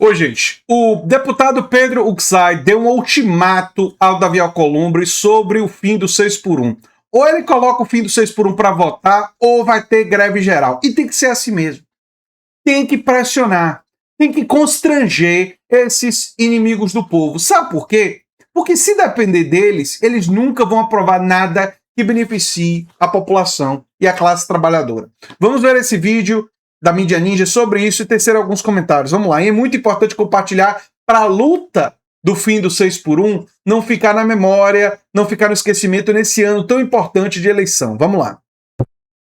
Oi, gente. O deputado Pedro Uczaj deu um ultimato ao Davi Alcolumbre sobre o fim do 6x1. Ou ele coloca o fim do 6x1 para votar, ou vai ter greve geral. E tem que ser assim mesmo. Tem que pressionar. Tem que constranger esses inimigos do povo. Sabe por quê? Porque se depender deles, eles nunca vão aprovar nada que beneficie a população e a classe trabalhadora. Vamos ver esse vídeo da Mídia Ninja sobre isso e tecer alguns comentários. Vamos lá. E é muito importante compartilhar para a luta do fim do 6x1 não ficar na memória, não ficar no esquecimento nesse ano tão importante de eleição. Vamos lá.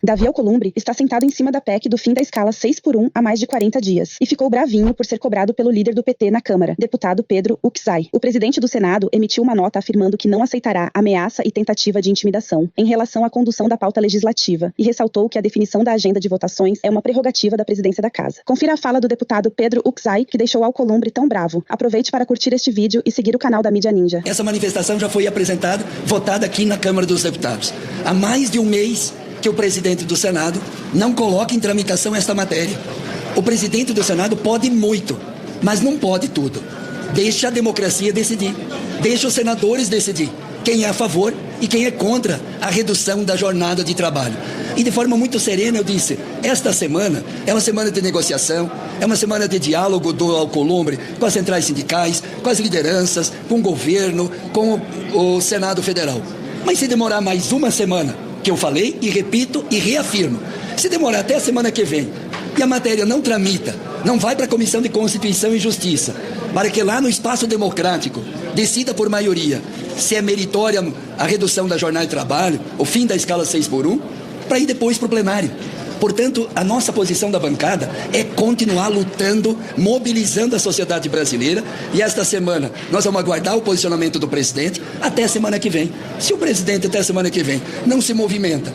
Davi Alcolumbre está sentado em cima da PEC do fim da escala 6x1 há mais de 40 dias e ficou bravinho por ser cobrado pelo líder do PT na Câmara, deputado Pedro Uczaj. O presidente do Senado emitiu uma nota afirmando que não aceitará ameaça e tentativa de intimidação em relação à condução da pauta legislativa e ressaltou que a definição da agenda de votações é uma prerrogativa da presidência da Casa. Confira a fala do deputado Pedro Uczaj, que deixou Alcolumbre tão bravo. Aproveite para curtir este vídeo e seguir o canal da Mídia Ninja. Essa manifestação já foi apresentada, votada aqui na Câmara dos Deputados. Há mais de um mês que o presidente do Senado não coloca em tramitação esta matéria. O presidente do Senado pode muito, mas não pode tudo. Deixa a democracia decidir. Deixa os senadores decidir quem é a favor e quem é contra a redução da jornada de trabalho. E de forma muito serena eu disse, esta semana é uma semana de negociação, é uma semana de diálogo do Alcolumbre com as centrais sindicais, com as lideranças, com o governo, com o Senado Federal. Mas se demorar mais uma semana, que eu falei e repito e reafirmo, se demorar até a semana que vem e a matéria não tramita, não vai para a Comissão de Constituição e Justiça, para que lá no espaço democrático decida por maioria se é meritória a redução da jornada de trabalho, o fim da escala 6x1, para ir depois para o plenário. Portanto, a nossa posição da bancada é continuar lutando, mobilizando a sociedade brasileira, e esta semana nós vamos aguardar o posicionamento do presidente até a semana que vem. Se o presidente até a semana que vem não se movimenta,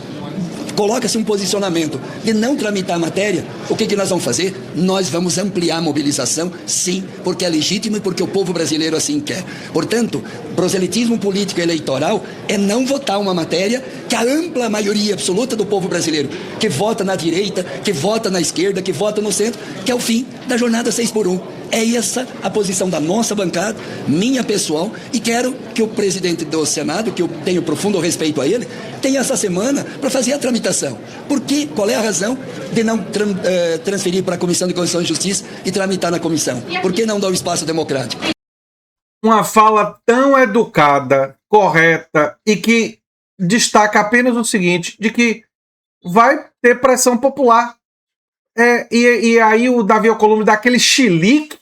coloca-se um posicionamento de não tramitar a matéria, o que nós vamos fazer? Nós vamos ampliar a mobilização, sim, porque é legítimo e porque o povo brasileiro assim quer. Portanto, proselitismo político e eleitoral é não votar uma matéria que a ampla maioria absoluta do povo brasileiro, que vota na direita, que vota na esquerda, que vota no centro, que é o fim da jornada 6x1. É essa a posição da nossa bancada, minha pessoal, e quero que o presidente do Senado, que eu tenho profundo respeito a ele, tenha essa semana para fazer a tramitação. Por quê? Qual é a razão de não transferir para a Comissão de Constituição e Justiça e tramitar na comissão? Por que não dar o espaço democrático? Uma fala tão educada, correta e que destaca apenas o seguinte, de que vai ter pressão popular. E aí o Davi Alcolumbre dá aquele chilique,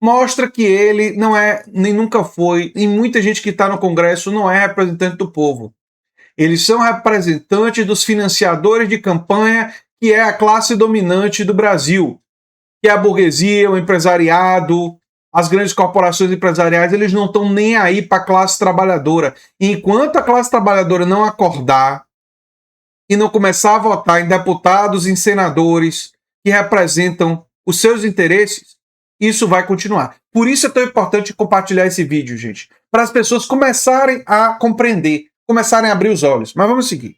mostra que ele não é, nem nunca foi, e muita gente que está no Congresso não é representante do povo. Eles são representantes dos financiadores de campanha, que é a classe dominante do Brasil, que é a burguesia, o empresariado, as grandes corporações empresariais. Eles não estão nem aí para a classe trabalhadora. E enquanto a classe trabalhadora não acordar e não começar a votar em deputados, em senadores que representam os seus interesses, isso vai continuar. Por isso é tão importante compartilhar esse vídeo, gente, para as pessoas começarem a compreender, começarem a abrir os olhos. Mas vamos seguir.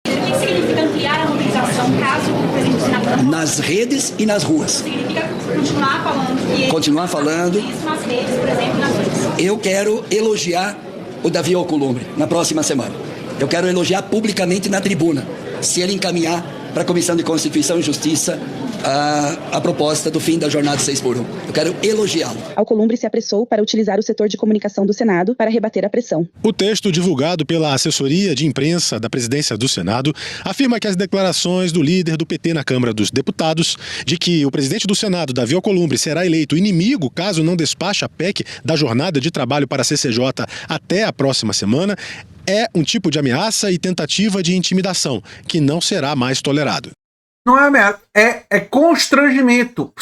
O que significa ampliar a mobilização caso o presidente do Senado? Nas redes e nas ruas. Significa continuar falando que... Continuar falando. Isso nas redes, por exemplo, nas ruas. Eu quero elogiar o Davi Alcolumbre na próxima semana. Eu quero elogiar publicamente na tribuna, se ele encaminhar para a Comissão de Constituição e Justiça a proposta do fim da jornada 6x1. Eu quero elogiá-lo. Alcolumbre se apressou para utilizar o setor de comunicação do Senado para rebater a pressão. O texto divulgado pela assessoria de imprensa da presidência do Senado afirma que as declarações do líder do PT na Câmara dos Deputados de que o presidente do Senado, Davi Alcolumbre, será eleito inimigo caso não despache a PEC da jornada de trabalho para a CCJ até a próxima semana é um tipo de ameaça e tentativa de intimidação que não será mais tolerado. Não é ameaça, é constrangimento.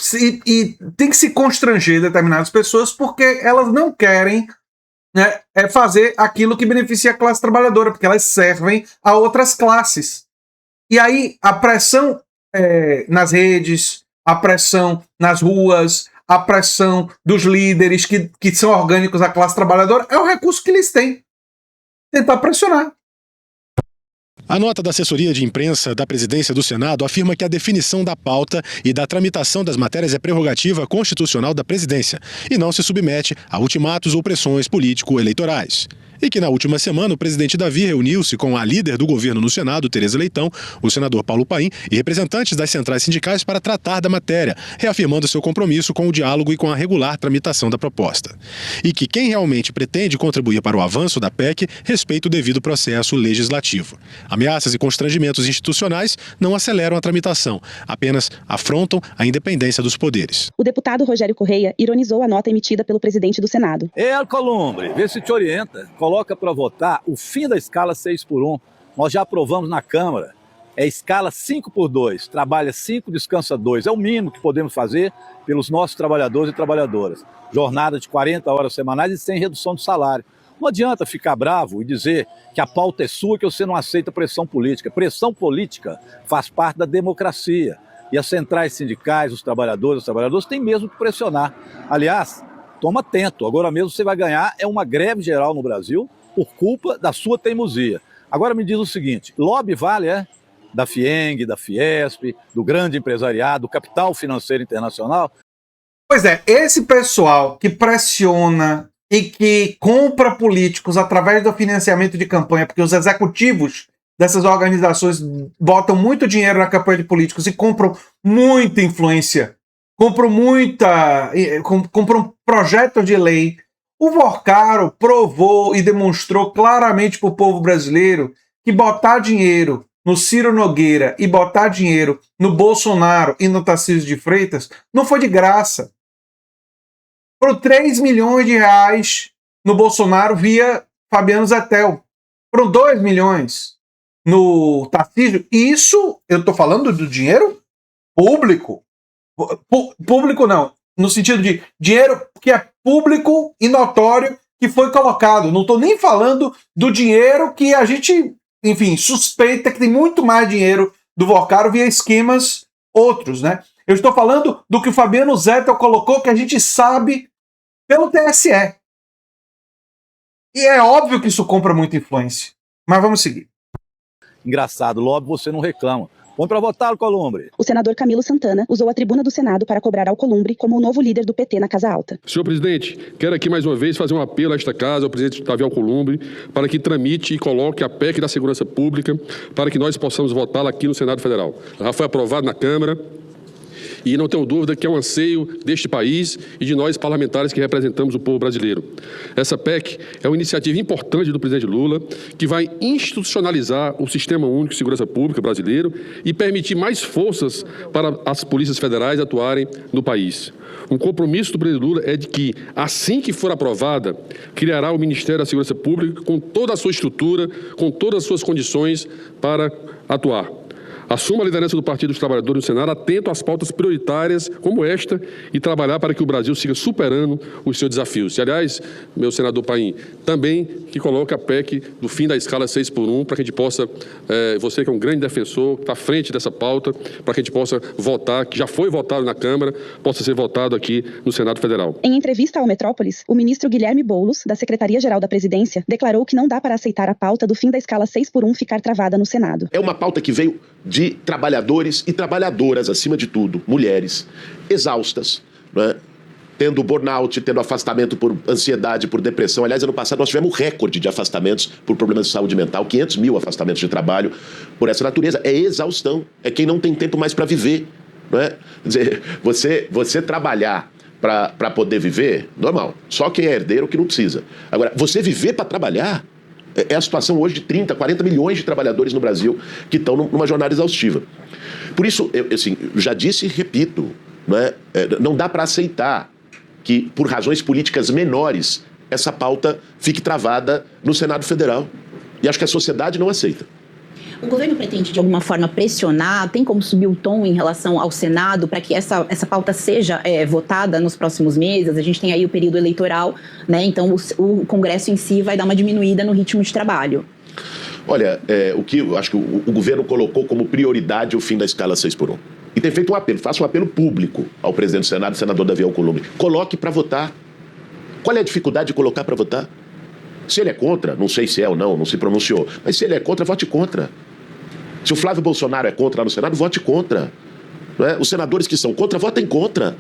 E tem que se constranger determinadas pessoas porque elas não querem, né, fazer aquilo que beneficia a classe trabalhadora, porque elas servem a outras classes. E aí a pressão nas redes, a pressão nas ruas, a pressão dos líderes que são orgânicos à classe trabalhadora é o recurso que eles têm. Tentar pressionar. A nota da assessoria de imprensa da presidência do Senado afirma que a definição da pauta e da tramitação das matérias é prerrogativa constitucional da presidência e não se submete a ultimatos ou pressões político-eleitorais. E que na última semana o presidente Davi reuniu-se com a líder do governo no Senado, Tereza Leitão, o senador Paulo Paim e representantes das centrais sindicais para tratar da matéria, reafirmando seu compromisso com o diálogo e com a regular tramitação da proposta. E que quem realmente pretende contribuir para o avanço da PEC respeita o devido processo legislativo. Ameaças e constrangimentos institucionais não aceleram a tramitação, apenas afrontam a independência dos poderes. O deputado Rogério Correia ironizou a nota emitida pelo presidente do Senado. Alcolumbre, vê se te orienta. Coloca para votar o fim da escala 6x1. Nós já aprovamos na Câmara. É escala 5x2. Trabalha 5, descansa 2. É o mínimo que podemos fazer pelos nossos trabalhadores e trabalhadoras. Jornada de 40 horas semanais e sem redução de salário. Não adianta ficar bravo e dizer que a pauta é sua, que você não aceita pressão política. Pressão política faz parte da democracia. E as centrais sindicais, os trabalhadores têm mesmo que pressionar. Aliás, toma atento, agora mesmo você vai ganhar uma greve geral no Brasil por culpa da sua teimosia. Agora me diz o seguinte, lobby vale, da FIENG, da Fiesp, do grande empresariado, do capital financeiro internacional? Pois é, esse pessoal que pressiona e que compra políticos através do financiamento de campanha, porque os executivos dessas organizações botam muito dinheiro na campanha de políticos e compram muita influência, compram projeto de lei. O Vorcaro provou e demonstrou claramente para o povo brasileiro que botar dinheiro no Ciro Nogueira e botar dinheiro no Bolsonaro e no Tarcísio de Freitas não foi de graça. Foram 3 milhões de reais no Bolsonaro via Fabiano Zettel. Foram 2 milhões no Tarcísio. Isso, eu estou falando do dinheiro público. Público não, no sentido de dinheiro que é público e notório que foi colocado. Não estou nem falando do dinheiro que a gente, enfim, suspeita que tem muito mais dinheiro do Vorcaro via esquemas outros, né? Eu estou falando do que o Fabiano Zettel colocou, que a gente sabe pelo TSE. E é óbvio que isso compra muita influência. Mas vamos seguir. Engraçado, lobby você não reclama. Põe para votar, Alcolumbre. O senador Camilo Santana usou a tribuna do Senado para cobrar Alcolumbre como o novo líder do PT na Casa Alta. Senhor presidente, quero aqui mais uma vez fazer um apelo a esta casa, ao presidente Davi Alcolumbre, para que tramite e coloque a PEC da Segurança Pública para que nós possamos votá-la aqui no Senado Federal. Já foi aprovado na Câmara e não tenho dúvida que é um anseio deste país e de nós parlamentares que representamos o povo brasileiro. Essa PEC é uma iniciativa importante do presidente Lula que vai institucionalizar o Sistema Único de Segurança Pública brasileiro e permitir mais forças para as polícias federais atuarem no país. Um compromisso do presidente Lula é de que, assim que for aprovada, criará o Ministério da Segurança Pública com toda a sua estrutura, com todas as suas condições para atuar. Assuma a liderança do Partido dos Trabalhadores no Senado, atento às pautas prioritárias como esta e trabalhar para que o Brasil siga superando os seus desafios. E, aliás, meu senador Paim, também que coloque a PEC do fim da escala 6x1 para que a gente possa, você que é um grande defensor, está à frente dessa pauta, para que a gente possa votar, que já foi votado na Câmara, possa ser votado aqui no Senado Federal. Em entrevista ao Metrópolis, o ministro Guilherme Boulos, da Secretaria-Geral da Presidência, declarou que não dá para aceitar a pauta do fim da escala 6x1 ficar travada no Senado. É uma pauta que veio de trabalhadores e trabalhadoras, acima de tudo, mulheres, exaustas, né? Tendo burnout, tendo afastamento por ansiedade, por depressão. Aliás, ano passado nós tivemos recorde de afastamentos por problemas de saúde mental, 500 mil afastamentos de trabalho por essa natureza. É exaustão, é quem não tem tempo mais para viver, não é? Quer dizer, você trabalhar para poder viver, normal, só quem é herdeiro que não precisa. Agora, você viver para trabalhar, é a situação hoje de 30, 40 milhões de trabalhadores no Brasil que estão numa jornada exaustiva. Por isso, eu já disse e repito, não dá para aceitar que, por razões políticas menores, essa pauta fique travada no Senado Federal. E acho que a sociedade não aceita. O governo pretende, de alguma forma, pressionar, tem como subir o tom em relação ao Senado para que essa pauta seja votada nos próximos meses? A gente tem aí o período eleitoral, né? Então o Congresso em si vai dar uma diminuída no ritmo de trabalho. Olha, o que eu acho que o governo colocou como prioridade o fim da escala 6x1. E tem feito um apelo, faça um apelo público ao presidente do Senado, senador Davi Alcolumbre. Coloque para votar. Qual é a dificuldade de colocar para votar? Se ele é contra, não sei se é ou não se pronunciou, mas se ele é contra, vote contra. Se o Flávio Bolsonaro é contra lá no Senado, vote contra. Não é? Os senadores que são contra, votem contra.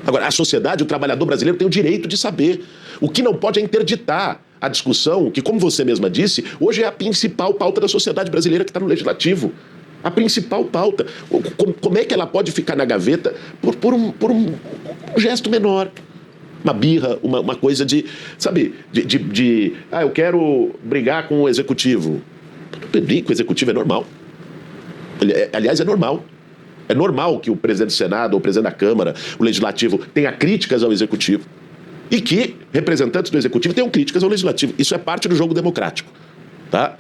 Agora, a sociedade, o trabalhador brasileiro tem o direito de saber. O que não pode é interditar a discussão, que, como você mesma disse, hoje é a principal pauta da sociedade brasileira que está no Legislativo. A principal pauta. Como é que ela pode ficar na gaveta por um gesto menor? Uma birra, uma coisa de, sabe, eu quero brigar com o executivo. Brigar com o executivo é normal. Aliás, é normal. É normal que o presidente do Senado, ou o presidente da Câmara, o Legislativo, tenha críticas ao Executivo. E que representantes do Executivo tenham críticas ao Legislativo. Isso é parte do jogo democrático. Tá?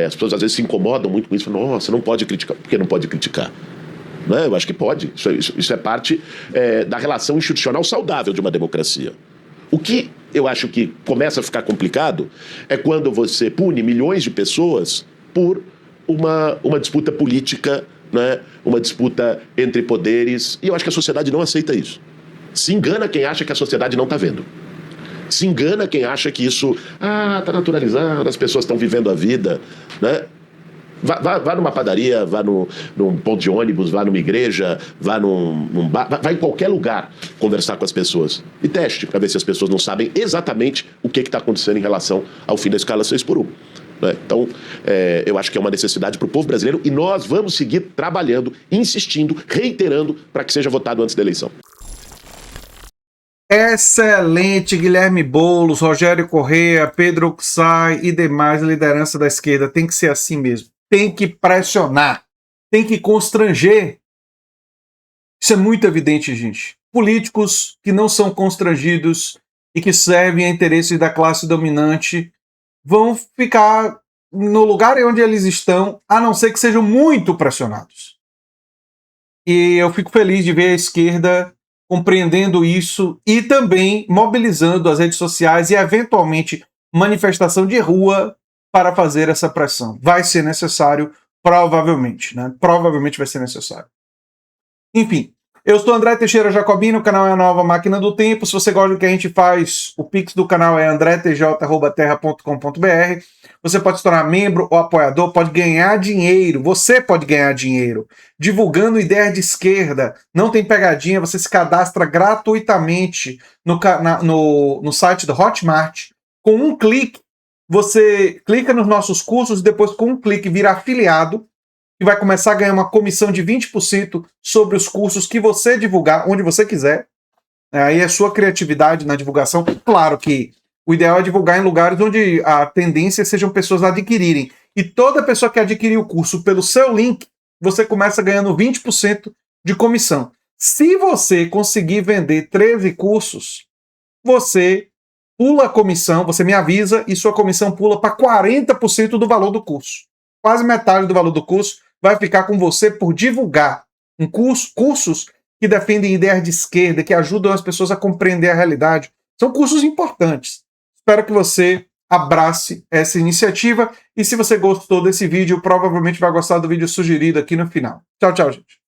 As pessoas às vezes se incomodam muito com isso. Falam, nossa, não pode criticar. Por que não pode criticar? Não, eu acho que pode. Isso é parte da relação institucional saudável de uma democracia. O que eu acho que começa a ficar complicado é quando você pune milhões de pessoas por uma disputa política, né? Uma disputa entre poderes. E eu acho que a sociedade não aceita isso. Se engana quem acha que a sociedade não está vendo. Se engana quem acha que isso está naturalizado, as pessoas estão vivendo a vida, né? Vá numa padaria, vá num ponto de ônibus, vá numa igreja, vá num bar, vá em qualquer lugar conversar com as pessoas. E teste para ver se as pessoas não sabem exatamente o que está acontecendo em relação ao fim da escala 6x1. Né? Então, eu acho que é uma necessidade para o povo brasileiro e nós vamos seguir trabalhando, insistindo, reiterando para que seja votado antes da eleição. Excelente, Guilherme Boulos, Rogério Correia, Pedro Uxai e demais liderança da esquerda. Tem que ser assim mesmo. Tem que pressionar, tem que constranger. Isso é muito evidente, gente. Políticos que não são constrangidos e que servem a interesses da classe dominante vão ficar no lugar onde eles estão, a não ser que sejam muito pressionados. E eu fico feliz de ver a esquerda compreendendo isso e também mobilizando as redes sociais e, eventualmente, manifestação de rua para fazer essa pressão. Vai ser necessário, provavelmente, né? Provavelmente vai ser necessário. Enfim, eu sou André Teixeira Jacobino, o canal é a Nova Máquina do Tempo. Se você gosta do que a gente faz, o pix do canal é andretj@terra.com.br. Você pode se tornar membro ou apoiador, pode ganhar dinheiro. Você pode ganhar dinheiro divulgando ideias de esquerda. Não tem pegadinha, você se cadastra gratuitamente no site do Hotmart. Com um clique, você clica nos nossos cursos e depois com um clique vira afiliado e vai começar a ganhar uma comissão de 20% sobre os cursos que você divulgar, onde você quiser. Aí é sua criatividade na divulgação. Claro que o ideal é divulgar em lugares onde a tendência sejam pessoas a adquirirem. E toda pessoa que adquirir o curso pelo seu link, você começa ganhando 20% de comissão. Se você conseguir vender 13 cursos, você pula a comissão, você me avisa e sua comissão pula para 40% do valor do curso. Quase metade do valor do curso vai ficar com você por divulgar cursos que defendem ideias de esquerda, que ajudam as pessoas a compreender a realidade. São cursos importantes. Espero que você abrace essa iniciativa e se você gostou desse vídeo, provavelmente vai gostar do vídeo sugerido aqui no final. Tchau, tchau, gente.